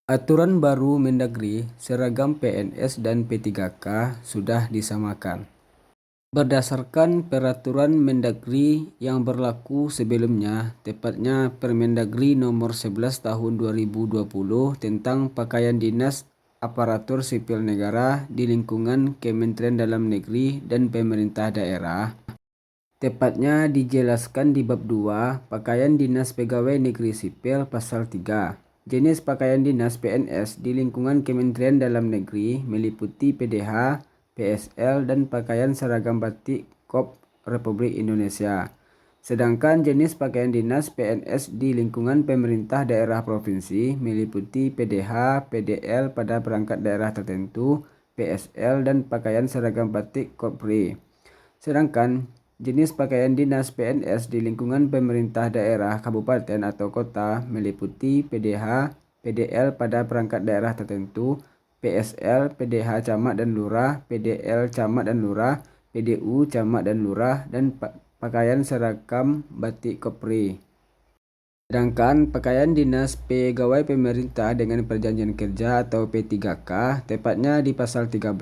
Aturan baru Mendagri, seragam PNS dan P3K sudah disamakan. Berdasarkan peraturan Mendagri yang berlaku sebelumnya, tepatnya Permendagri nomor 11 tahun 2020 tentang pakaian dinas aparatur sipil negara di lingkungan Kementerian Dalam Negeri dan pemerintah daerah. Tepatnya dijelaskan di bab 2 Pakaian Dinas Pegawai Negeri Sipil Pasal 3. Jenis pakaian dinas PNS di lingkungan Kementerian Dalam Negeri meliputi PDH, PSL, dan pakaian seragam batik KOP Republik Indonesia. Sedangkan jenis pakaian dinas PNS di lingkungan pemerintah daerah provinsi meliputi PDH, PDL pada perangkat daerah tertentu, PSL, dan pakaian seragam batik Kopri. Sedangkan jenis pakaian dinas PNS di lingkungan pemerintah daerah kabupaten atau kota meliputi PDH, PDL pada perangkat daerah tertentu, PSL, PDH camat dan lurah, PDL camat dan lurah, PDU camat dan lurah, dan pakaian seragam batik Kopri. Sedangkan pakaian dinas pegawai pemerintah dengan perjanjian kerja atau P3K, tepatnya di pasal 13.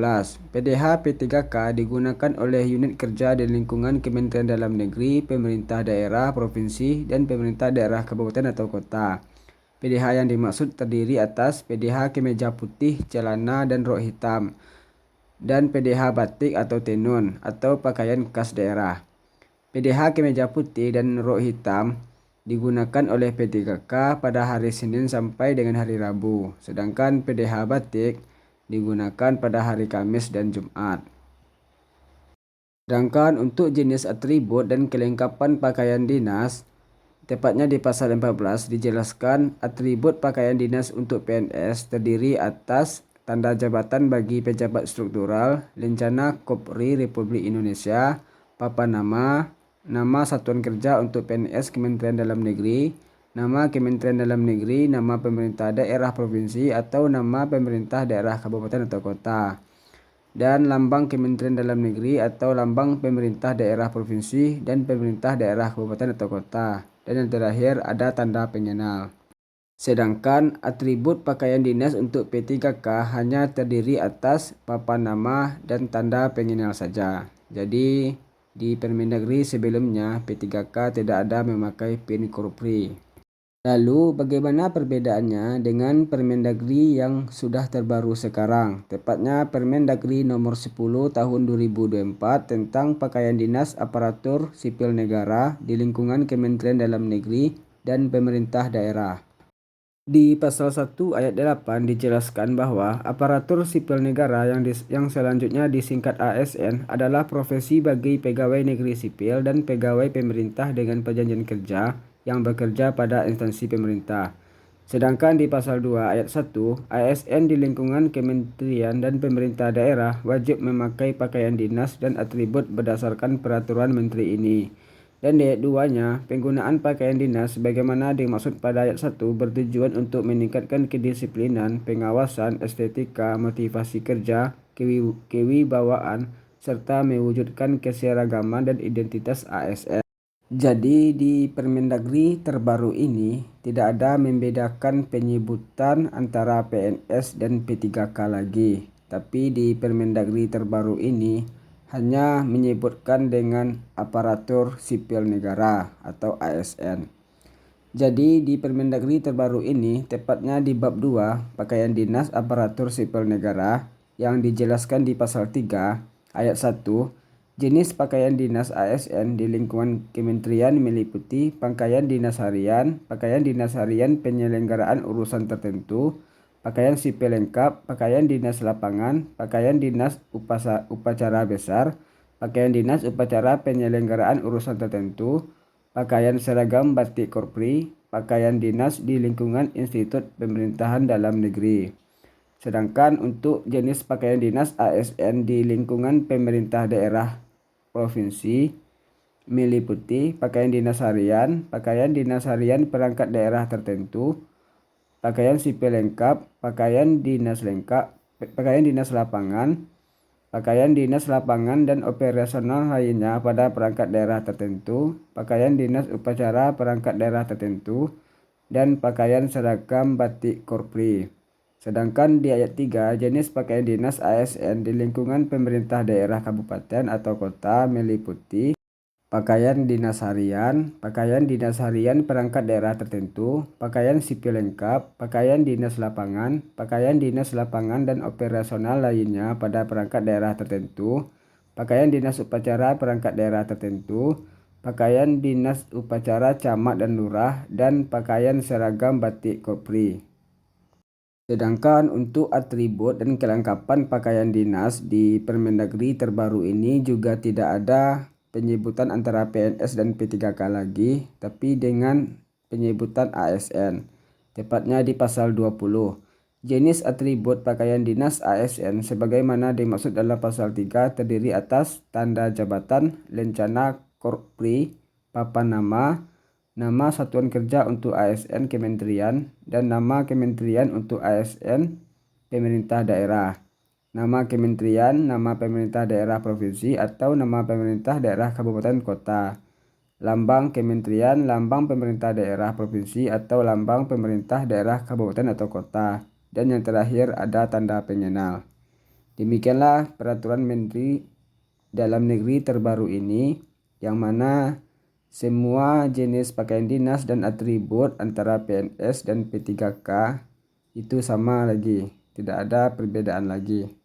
PDH P3K digunakan oleh unit kerja di lingkungan Kementerian Dalam Negeri, pemerintah daerah, provinsi, dan pemerintah daerah kabupaten atau kota. PDH yang dimaksud terdiri atas PDH kemeja putih, celana, dan rok hitam, dan PDH batik atau tenun atau pakaian khas daerah. PDH kemeja putih dan rok hitam digunakan oleh P3K pada hari Senin sampai dengan hari Rabu, sedangkan PDH batik digunakan pada hari Kamis dan Jumat. Sedangkan untuk jenis atribut dan kelengkapan pakaian dinas, tepatnya di pasal 14 dijelaskan atribut pakaian dinas untuk PNS terdiri atas tanda jabatan bagi pejabat struktural, lencana Kopri Republik Indonesia, papan nama, nama satuan kerja untuk PNS Kementerian Dalam Negeri, nama Kementerian Dalam Negeri, nama pemerintah daerah provinsi atau nama pemerintah daerah kabupaten atau kota, dan lambang Kementerian Dalam Negeri atau lambang pemerintah daerah provinsi dan pemerintah daerah kabupaten atau kota, dan yang terakhir ada tanda pengenal. Sedangkan atribut pakaian dinas untuk P3K hanya terdiri atas papan nama dan tanda pengenal saja. Jadi di Permendagri sebelumnya P3K tidak ada memakai PIN Korpri. Lalu bagaimana perbedaannya dengan Permendagri yang sudah terbaru sekarang, tepatnya Permendagri nomor 10 tahun 2024 tentang pakaian dinas aparatur sipil negara di lingkungan Kementerian Dalam Negeri dan pemerintah daerah. Di pasal 1 ayat 8 dijelaskan bahwa aparatur sipil negara yang selanjutnya disingkat ASN adalah profesi bagi pegawai negeri sipil dan pegawai pemerintah dengan perjanjian kerja yang bekerja pada instansi pemerintah. Sedangkan di pasal 2 ayat 1, ASN di lingkungan kementerian dan pemerintah daerah wajib memakai pakaian dinas dan atribut berdasarkan peraturan menteri ini. Dan di ayat 2-nya, penggunaan pakaian dinas sebagaimana dimaksud pada ayat 1 bertujuan untuk meningkatkan kedisiplinan, pengawasan, estetika, motivasi kerja, kewibawaan, serta mewujudkan keseragaman dan identitas ASN. Jadi di Permendagri terbaru ini tidak ada membedakan penyebutan antara PNS dan P3K lagi. Tapi di Permendagri terbaru ini hanya menyebutkan dengan aparatur sipil negara atau ASN. Jadi di Permendagri terbaru ini tepatnya di bab 2 pakaian dinas aparatur sipil negara yang dijelaskan di pasal 3 ayat 1. Jenis pakaian dinas ASN di lingkungan kementerian meliputi pakaian dinas harian penyelenggaraan urusan tertentu, pakaian sipil lengkap, pakaian dinas lapangan, pakaian dinas upacara besar, pakaian dinas upacara penyelenggaraan urusan tertentu, pakaian seragam batik Korpri, pakaian dinas di lingkungan institut pemerintahan dalam negeri. Sedangkan untuk jenis pakaian dinas ASN di lingkungan pemerintah daerah provinsi meliputi pakaian dinas harian perangkat daerah tertentu, pakaian sipil lengkap, pakaian dinas lapangan, pakaian dinas lapangan dan operasional lainnya pada perangkat daerah tertentu, pakaian dinas upacara perangkat daerah tertentu, dan pakaian seragam batik Korpri. Sedangkan di ayat 3, jenis pakaian dinas ASN di lingkungan pemerintah daerah kabupaten atau kota meliputi pakaian dinas harian perangkat daerah tertentu, pakaian sipil lengkap, pakaian dinas lapangan dan operasional lainnya pada perangkat daerah tertentu, pakaian dinas upacara perangkat daerah tertentu, pakaian dinas upacara camat dan lurah, dan pakaian seragam batik Kopri. Sedangkan untuk atribut dan kelengkapan pakaian dinas di Permendagri terbaru ini juga tidak ada penyebutan antara PNS dan P3K lagi, tapi dengan penyebutan ASN, tepatnya di pasal 20. Jenis atribut pakaian dinas ASN sebagaimana dimaksud dalam pasal 3 terdiri atas tanda jabatan, lencana Korpri, papan nama satuan kerja untuk ASN kementerian, dan nama kementerian untuk ASN pemerintah daerah. Nama kementerian, nama pemerintah daerah provinsi atau nama pemerintah daerah kabupaten kota. Lambang kementerian, lambang pemerintah daerah provinsi atau lambang pemerintah daerah kabupaten atau kota. Dan yang terakhir ada tanda pengenal. Demikianlah peraturan Menteri Dalam Negeri terbaru ini, yang mana semua jenis pakaian dinas dan atribut antara PNS dan P3K itu sama lagi, tidak ada perbedaan lagi.